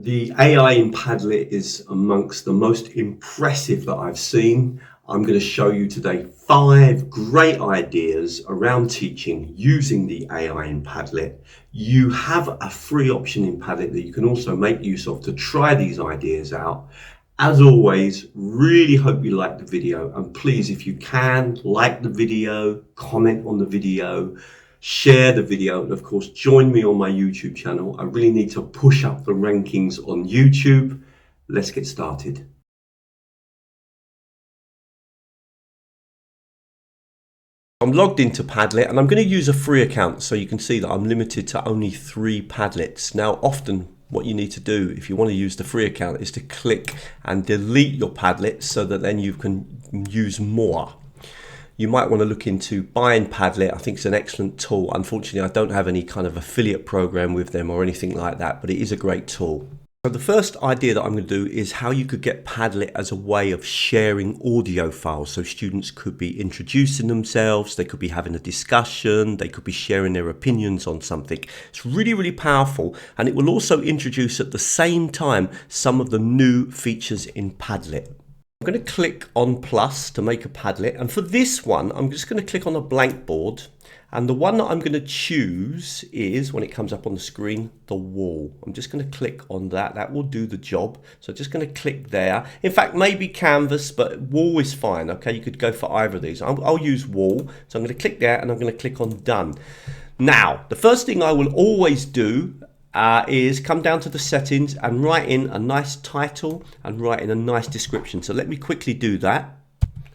The AI in Padlet is amongst the most impressive that I've seen. I'm going to show you today 5 great ideas around teaching using the AI in Padlet. You have a free option in Padlet that you can also make use of to try these ideas out. As always, really hope you like the video, and please, if you can, like the video, comment on the video, share the video, and of course join me on my YouTube channel. I really need to push up the rankings on YouTube. Let's get started. I'm logged into Padlet and I'm going to use a free account, so you can see that I'm limited to only 3 Padlets. Now often what you need to do if you want to use the free account is to click and delete your Padlets so that then you can use more. You might want to look into buying Padlet. I think it's an excellent tool. Unfortunately, I don't have any kind of affiliate program with them or anything like that, but it is a great tool. So the first idea that I'm going to do is how you could get Padlet as a way of sharing audio files. So students could be introducing themselves, they could be having a discussion, they could be sharing their opinions on something. It's really, really powerful, and it will also introduce at the same time some of the new features in Padlet. I'm going to click on plus to make a Padlet, and for this one I'm just going to click on a blank board, and the one that I'm going to choose is, when it comes up on the screen, the wall. I'm just going to click on that. That will do the job. So just going to click there. In fact, maybe canvas, but wall is fine. Okay, you could go for either of these. I'll use wall. So I'm going to click there and I'm going to click on done. Now, the first thing I will always do is come down to the settings and write in a nice title and write in a nice description. So let me quickly do that.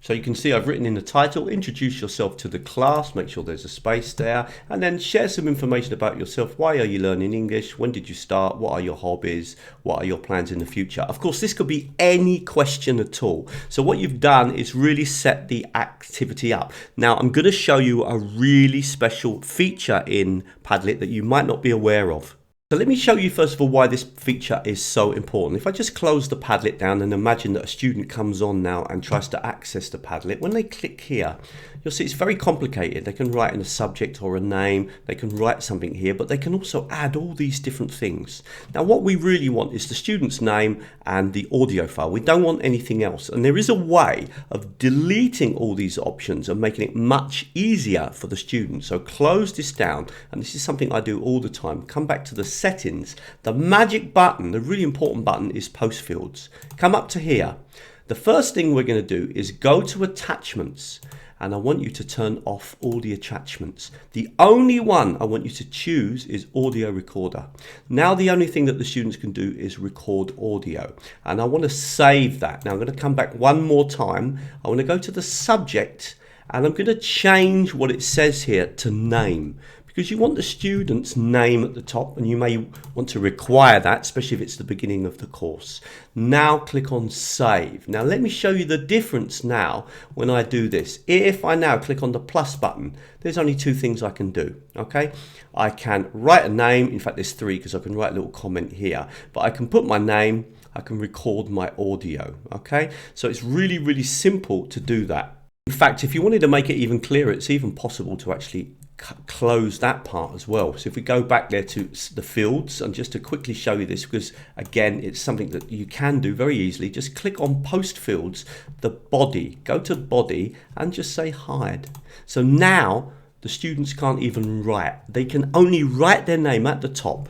So you can see I've written in the title, introduce yourself to the class, make sure there's a space there, and then share some information about yourself. Why are you learning English? When did you start? What are your hobbies? What are your plans in the future? Of course, this could be any question at all. So what you've done is really set the activity up. Now I'm going to show you a really special feature in Padlet that you might not be aware of. So let me show you first of all why this feature is so important. If I just close the Padlet down and imagine that a student comes on now and tries to access the Padlet, when they click here, you'll see it's very complicated. They can write in a subject or a name, they can write something here, but they can also add all these different things. Now what we really want is the student's name and the audio file. We don't want anything else. And there is a way of deleting all these options and making it much easier for the student. So close this down, and this is something I do all the time. Come back to the settings. The magic button, the really important button, is post fields. Come up to here. The first thing we're going to do is go to attachments, and I want you to turn off all the attachments. The only one I want you to choose is audio recorder. Now the only thing that the students can do is record audio, and I want to save that. Now I'm going to come back one more time. I want to go to the subject, and I'm going to change what it says here to name, because you want the student's name at the top, and you may want to require that, especially if it's the beginning of the course. Now click on save. Now let me show you the difference now when I do this. If I now click on the plus button, there's only 2 things I can do. Okay, I can write a name. In fact, there's 3, because I can write a little comment here, but I can put my name, I can record my audio. Okay, so it's really, really simple to do that. In fact, if you wanted to make it even clearer, it's even possible to actually close that part as well. So if we go back there to the fields, and just to quickly show you this, because again it's something that you can do very easily, just click on post fields, the body, go to body and just say hide. So now the students can't even write, they can only write their name at the top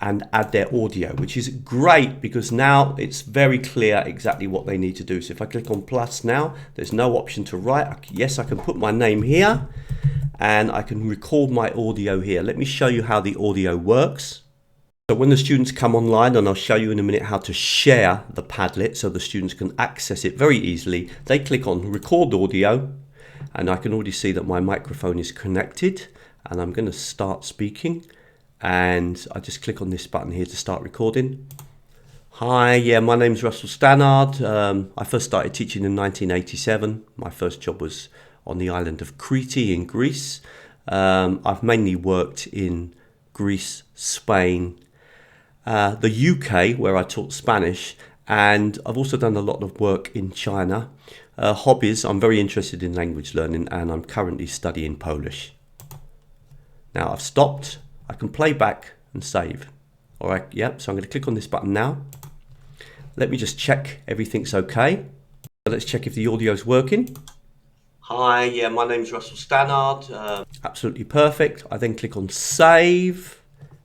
and add their audio, which is great because now it's very clear exactly what they need to do. So if I click on plus now, there's no option to write. Yes, I can put my name here and I can record my audio here. Let me show you how the audio works. So when the students come online, and I'll show you in a minute how to share the Padlet so the students can access it very easily, they click on record audio, and I can already see that my microphone is connected, and I'm going to start speaking, and I just click on this button here to start recording. Hi, yeah, my name's Russell Stannard. I first started teaching in 1987. My first job was on the island of Crete in Greece. I've mainly worked in Greece, Spain, the UK, where I taught Spanish, and I've also done a lot of work in China. Hobbies, I'm very interested in language learning, and I'm currently studying Polish. Now I've stopped, I can play back and save. All right, yep, so I'm going to click on this button now. Let me just check everything's okay. So let's check if the audio is working. Hi, yeah, my name's Russell Stannard. Absolutely perfect. I then click on save.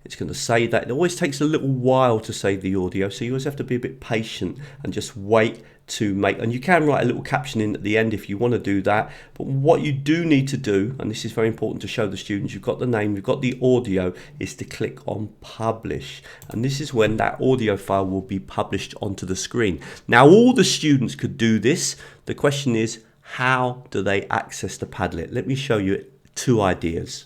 It's going to save that. It always takes a little while to save the audio, so you always have to be a bit patient and just wait to make, and you can write a little caption in at the end if you want to do that. But what you do need to do, and this is very important to show the students, you've got the name, you've got the audio, is to click on publish, and this is when that audio file will be published onto the screen. Now all the students could do this. The question is, how do they access the Padlet? Let me show you two ideas.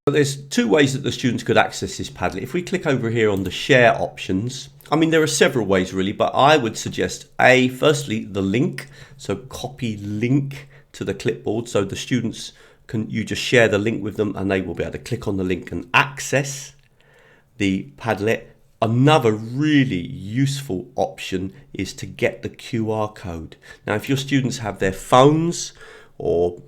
So there's two ways that the students could access this Padlet. If we click over here on the share options, I mean, there are several ways really, but I would suggest firstly, the link. So copy link to the clipboard, so the students you just share the link with them and they will be able to click on the link and access the Padlet. Another really useful option is to get the QR code. Now, if your students have their phones or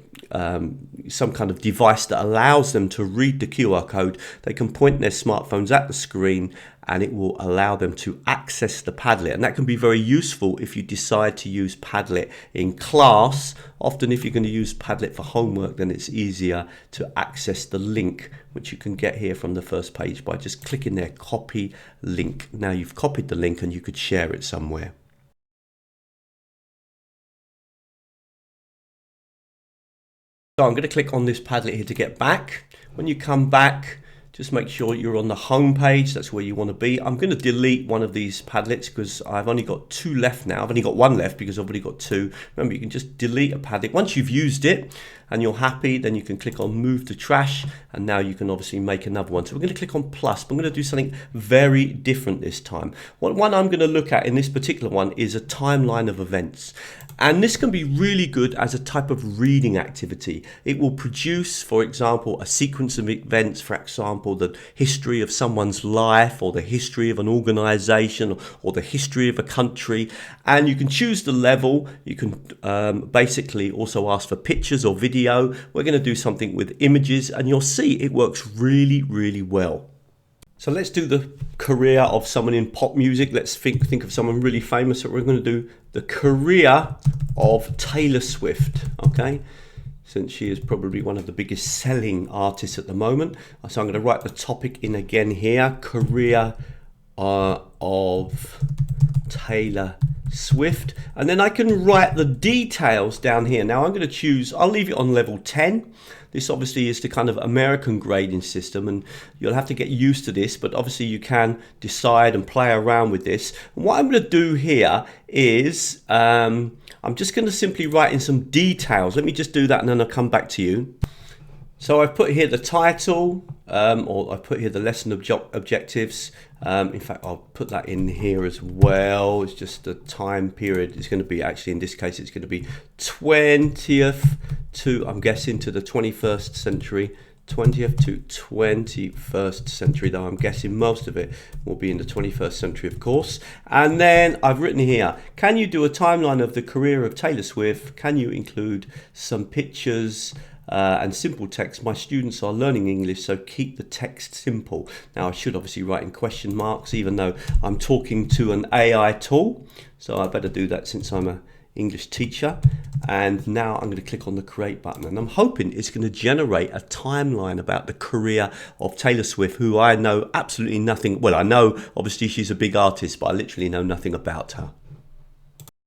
some kind of device that allows them to read the QR code, they can point their smartphones at the screen and it will allow them to access the Padlet. And that can be very useful if you decide to use Padlet in class. Often if you're going to use Padlet for homework, then it's easier to access the link, which you can get here from the first page by just clicking there, copy link. Now you've copied the link and you could share it somewhere. So I'm going to click on this Padlet here to get back. When you come back, just make sure you're on the home page. That's where you want to be. I'm going to delete one of these Padlets because I've only got two left now. I've only got one left because I've already got two. Remember, you can just delete a Padlet. Once you've used it and you're happy, then you can click on move to trash, and now you can obviously make another one. So we're going to click on plus, but I'm going to do something very different this time. One I'm going to look at in this particular one is a timeline of events. And this can be really good as a type of reading activity. It will produce, for example, a sequence of events, for example, the history of someone's life or the history of an organization or the history of a country. And you can choose the level. You can basically also ask for pictures or video. We're going to do something with images, and you'll see it works really, really well. So let's do the career of someone in pop music. Let's think of someone really famous. So we're going to do the career of Taylor Swift, okay? Since she is probably one of the biggest selling artists at the moment. So I'm going to write the topic in again here, career of Taylor Swift. And then I can write the details down here. Now I'm going to choose, I'll leave it on level 10. This obviously is the kind of American grading system, and you'll have to get used to this, but obviously you can decide and play around with this. And what I'm going to do here is I'm just going to simply write in some details. Let me just do that and then I'll come back to you. So I've put here the title, or I've put here the lesson objectives. In fact, I'll put that in here as well. It's just the time period. It's going to be, actually in this case, it's going to be 20th to, I'm guessing, to the 21st century. 20th to 21st century, though I'm guessing most of it will be in the 21st century, of course. And then I've written here, can you do a timeline of the career of Taylor Swift? Can you include some pictures and simple text? My students are learning English, so keep the text simple. Now I should obviously write in question marks, even though I'm talking to an AI tool, so I better do that since I'm an English teacher. And now I'm going to click on the create button, and I'm hoping it's going to generate a timeline about the career of Taylor Swift, who I know absolutely nothing. Well, I know obviously she's a big artist, but I literally know nothing about her.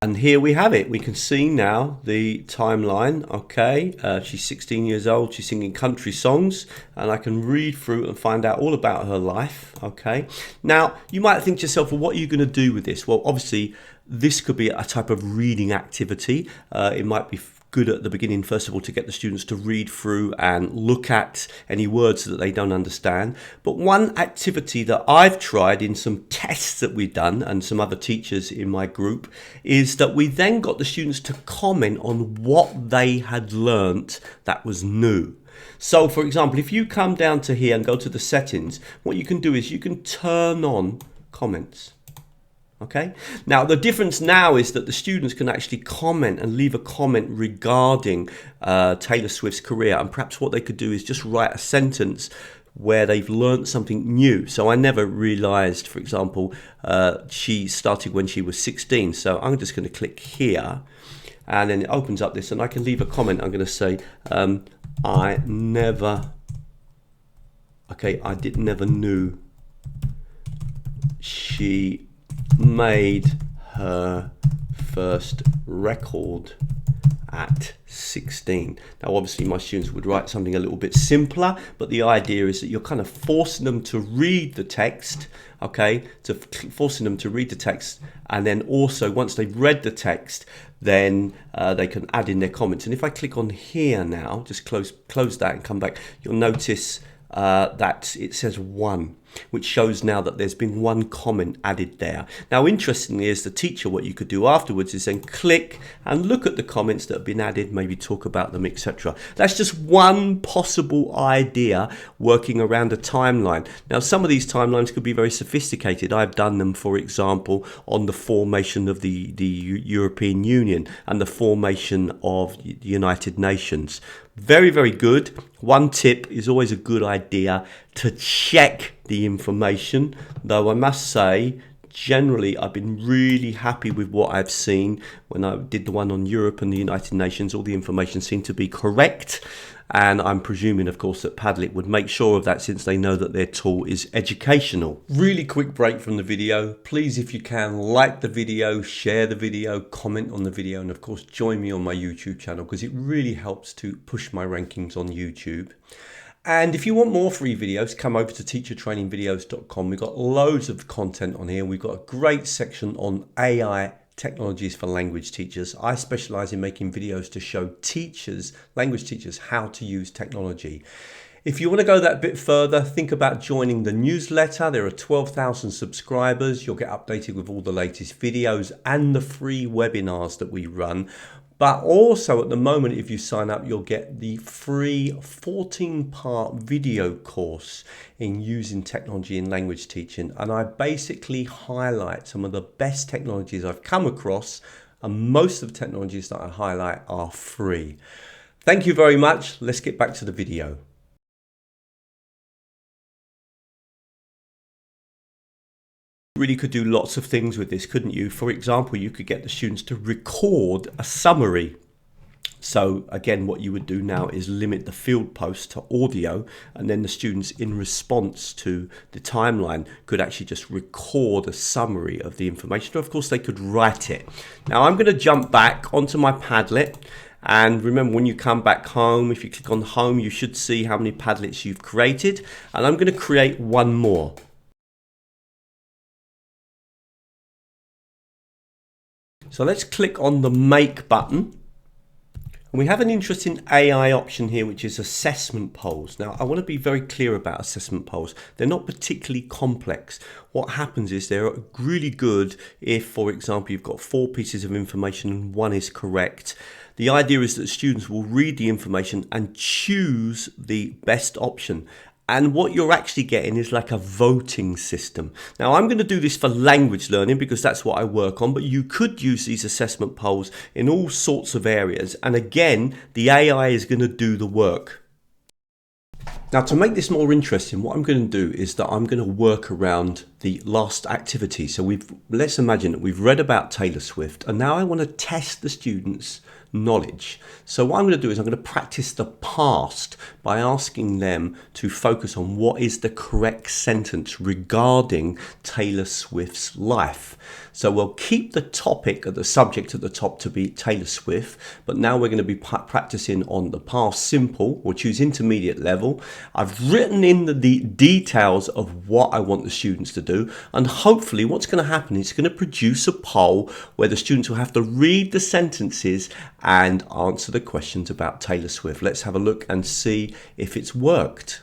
And here we have it. We can see now the timeline. Okay, she's 16 years old. She's singing country songs, and I can read through and find out all about her life. Okay, now you might think to yourself, well, what are you going to do with this? Well, obviously this could be a type of reading activity. It might be good at the beginning, first of all, to get the students to read through and look at any words that they don't understand. But one activity that I've tried in some tests that we've done, and some other teachers in my group, is that we then got the students to comment on what they had learnt that was new. So for example, if you come down to here and go to the settings, what you can do is you can turn on comments. Okay, now the difference now is that the students can actually comment and leave a comment regarding Taylor Swift's career, and perhaps what they could do is just write a sentence where they've learned something new. So I never realized, for example, she started when she was 16. So I'm just going to click here, and then it opens up this, and I can leave a comment. I'm going to say, I never knew she made her first record at 16. Now obviously my students would write something a little bit simpler, but the idea is that you're kind of forcing them to read the text, forcing them to read the text, and then also once they've read the text, then they can add in their comments. And if I click on here now, just close that and come back, you'll notice that it says 1, which shows now that there's been 1 comment added there. Now interestingly, as the teacher, what you could do afterwards is then click and look at the comments that have been added, maybe talk about them, etc. That's just one possible idea working around a timeline. Now some of these timelines could be very sophisticated. I've done them, for example, on the formation of the European Union and the formation of the United Nations. Very, very good. One tip is always a good idea to check the information, though I must say generally I've been really happy with what I've seen. When I did the one on Europe and the United Nations, all the information seemed to be correct, and I'm presuming of course that Padlet would make sure of that since they know that their tool is educational. Really quick break from the video. Please, if you can, like the video, share the video, comment on the video, and of course join me on my YouTube channel because it really helps to push my rankings on YouTube. And if you want more free videos, come over to teachertrainingvideos.com. We've got loads of content on here. We've got a great section on AI technologies for language teachers. I specialize in making videos to show teachers, language teachers, how to use technology. If you want to go that bit further, think about joining the newsletter. There are 12,000 subscribers. You'll get updated with all the latest videos and the free webinars that we run. But also at the moment, if you sign up, you'll get the free 14-part video course in using technology in language teaching. And I basically highlight some of the best technologies I've come across, and most of the technologies that I highlight are free. Thank you very much. Let's get back to the video. Really could do lots of things with this, couldn't you? For example, you could get the students to record a summary. So again, what you would do now is limit the field post to audio, and then the students, in response to the timeline, could actually just record a summary of the information. Of course, they could write it. Now I'm going to jump back onto my Padlet. And remember, when you come back home, if you click on home, you should see how many Padlets you've created. And I'm going to create one more. So let's click on the Make button. And we have an interesting AI option here, which is assessment polls. Now, I want to be very clear about assessment polls. They're not particularly complex. What happens is they're really good if, for example, you've got 4 pieces of information and 1 is correct. The idea is that students will read the information and choose the best option. And what you're actually getting is like a voting system. Now, I'm going to do this for language learning because that's what I work on, but you could use these assessment polls in all sorts of areas. And again, the AI is going to do the work. Now, to make this more interesting, what I'm going to do is that I'm going to work around the last activity. So let's imagine that we've read about Taylor Swift, and now I want to test the students' knowledge. So what I'm going to do is I'm going to practice the past by asking them to focus on what is the correct sentence regarding Taylor Swift's life. So we'll keep the topic or the subject at the top to be Taylor Swift, but now we're going to be practicing on the past simple. We'll choose intermediate level. I've written in the details of what I want the students to do, and hopefully what's going to happen is it's going to produce a poll where the students will have to read the sentences and answer the questions about Taylor Swift. Let's have a look and see if it's worked.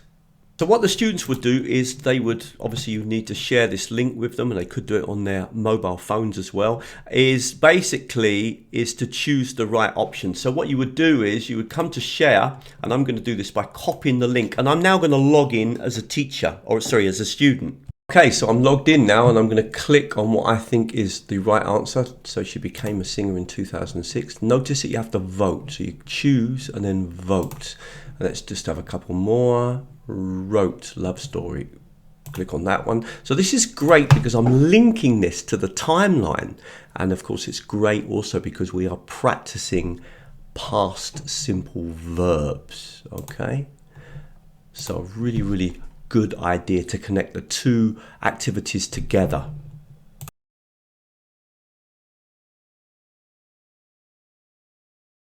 So what the students would do is they would, obviously you need to share this link with them, and they could do it on their mobile phones as well, is to choose the right option. So what you would do is you would come to share, and I'm going to do this by copying the link, and I'm now going to log in as a teacher, as a student. Okay, so I'm logged in now, and I'm going to click on what I think is the right answer. So she became a singer in 2006. Notice that you have to vote. So you choose and then vote. Let's just have a couple more. wrote love story. Click on that one. So this is great because I'm linking this to the timeline. And of course it's great also because we are practicing past simple verbs. Okay. So a really, really good idea to connect the two activities together.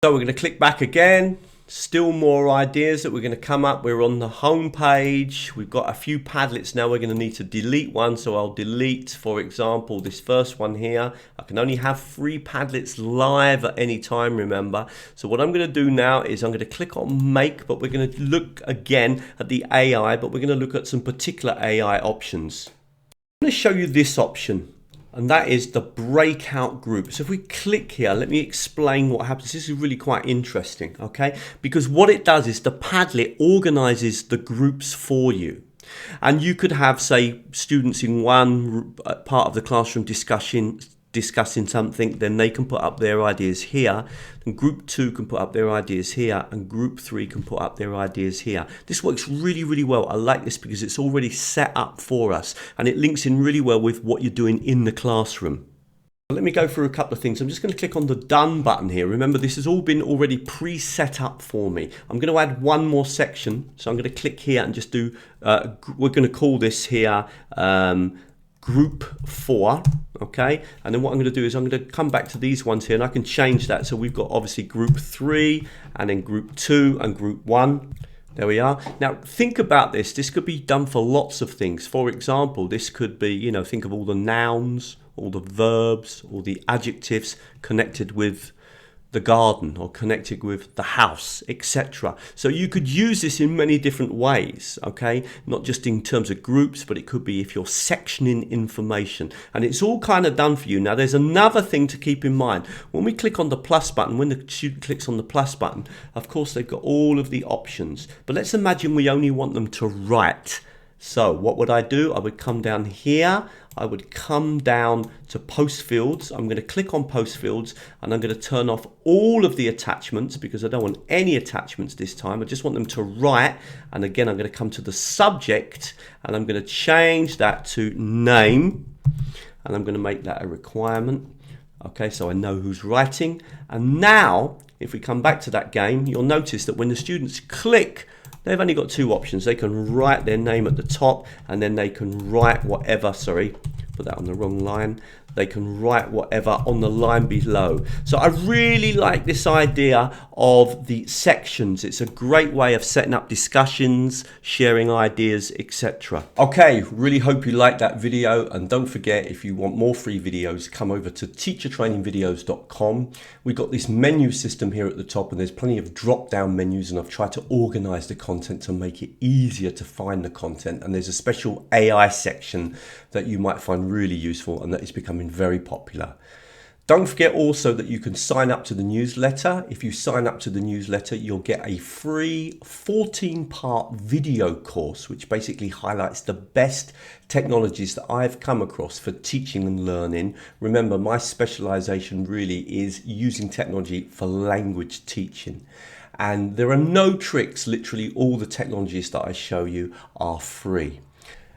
So we're going to click back again. Still more ideas that we're going to come up. We're on the home page. We've got a few Padlets now. We're going to need to delete one. So I'll delete, for example, this first one here. I can only have 3 Padlets live at any time, remember. So what I'm going to do now is I'm going to click on make, but we're going to look again at the AI, but we're going to look at some particular AI options. I'm going to show you this option. And that is the breakout group. So if we click here, let me explain what happens. This is really quite interesting, okay? Because what it does is the Padlet organizes the groups for you. And you could have, say, students in one part of the classroom discussing something, then they can put up their ideas here, and group 2 can put up their ideas here, and group 3 can put up their ideas here. This works really, really well. I like this because it's already set up for us, and it links in really well with what you're doing in the classroom. Let me go through a couple of things. I'm just going to click on the done button here. Remember, this has all been already pre-set up for me. I'm going to add one more section. So I'm going to click here and just do, we're going to call this here group 4, okay? And then what I'm going to do is I'm going to come back to these ones here and I can change that. So we've got obviously group 3 and then group 2 and group 1. There we are. Now think about this. This could be done for lots of things. For example, this could be, you know, think of all the nouns, all the verbs, all the adjectives connected with the garden or connected with the house, etc. So you could use this in many different ways, okay? Not just in terms of groups, but it could be if you're sectioning information. And it's all kind of done for you. Now there's another thing to keep in mind. When we click on the plus button, when the student clicks on the plus button, of course they've got all of the options. But let's imagine we only want them to write. So what would I do? I would come down here. I would come down to post fields. I'm going to click on post fields and I'm going to turn off all of the attachments because I don't want any attachments this time. I just want them to write. And again, I'm going to come to the subject and I'm going to change that to name. And I'm going to make that a requirement. Okay, so I know who's writing. And now, if we come back to that game, you'll notice that when the students click, they've only got 2 options. They can write their name at the top and then they can write whatever, sorry, put that on the wrong line. They can write whatever on the line below. So I really like this idea of the sections. It's a great way of setting up discussions, sharing ideas, etc. Okay, really hope you liked that video. And don't forget, if you want more free videos, come over to teachertrainingvideos.com. We've got this menu system here at the top and there's plenty of drop-down menus and I've tried to organize the content to make it easier to find the content. And there's a special AI section that you might find really useful and that is becoming very popular. Don't forget also that you can sign up to the newsletter. If you sign up to the newsletter, you'll get a free 14-part video course, which basically highlights the best technologies that I've come across for teaching and learning. Remember, my specialization really is using technology for language teaching. And there are no tricks. Literally all the technologies that I show you are free.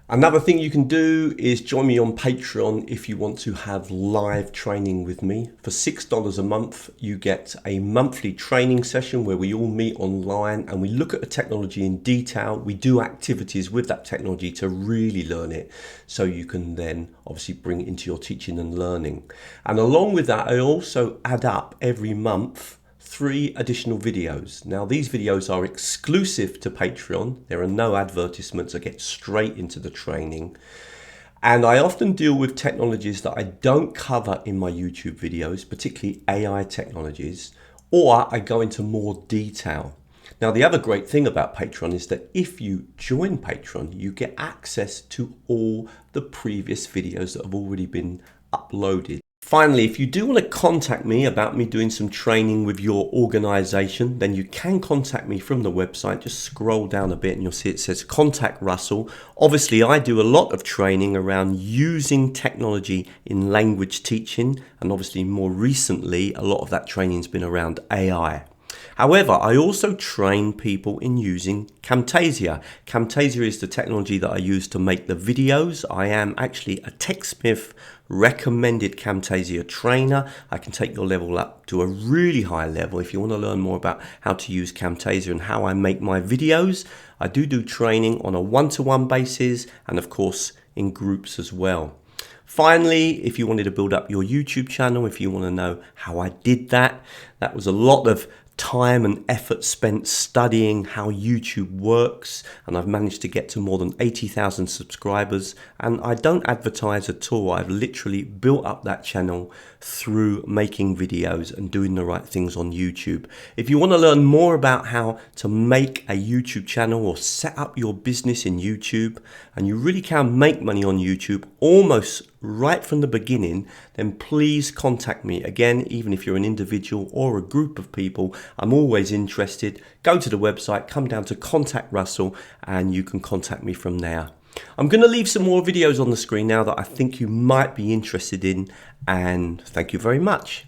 Another thing you can do is join me on Patreon if you want to have live training with me. For $6 a month, you get a monthly training session where we all meet online and we look at the technology in detail. We do activities with that technology to really learn it so you can then obviously bring it into your teaching and learning. And along with that, I also add up every month 3 additional videos. Now these videos are exclusive to Patreon. There are no advertisements. I get straight into the training. And I often deal with technologies that I don't cover in my YouTube videos, particularly AI technologies, or I go into more detail. Now the other great thing about Patreon is that if you join Patreon, you get access to all the previous videos that have already been uploaded. Finally, if you do want to contact me about me doing some training with your organization, then you can contact me from the website. Just scroll down a bit and you'll see it says Contact Russell. Obviously, I do a lot of training around using technology in language teaching. And obviously, more recently, a lot of that training has been around AI. However, I also train people in using Camtasia. Camtasia is the technology that I use to make the videos. I am actually a TechSmith recommended Camtasia trainer. I can take your level up to a really high level. If you want to learn more about how to use Camtasia and how I make my videos, I do training on a one-to-one basis and of course in groups as well. Finally, if you wanted to build up your YouTube channel, if you want to know how I did that, that was a lot of time and effort spent studying how YouTube works, and I've managed to get to more than 80,000 subscribers, and I don't advertise at all. I've literally built up that channel through making videos and doing the right things on YouTube. If you want to learn more about how to make a YouTube channel or set up your business in YouTube, and you really can make money on YouTube almost right from the beginning, then please contact me. Again, even if you're an individual or a group of people, I'm always interested. Go to the website, come down to Contact Russell, and you can contact me from there. I'm going to leave some more videos on the screen now that I think you might be interested in, and thank you very much.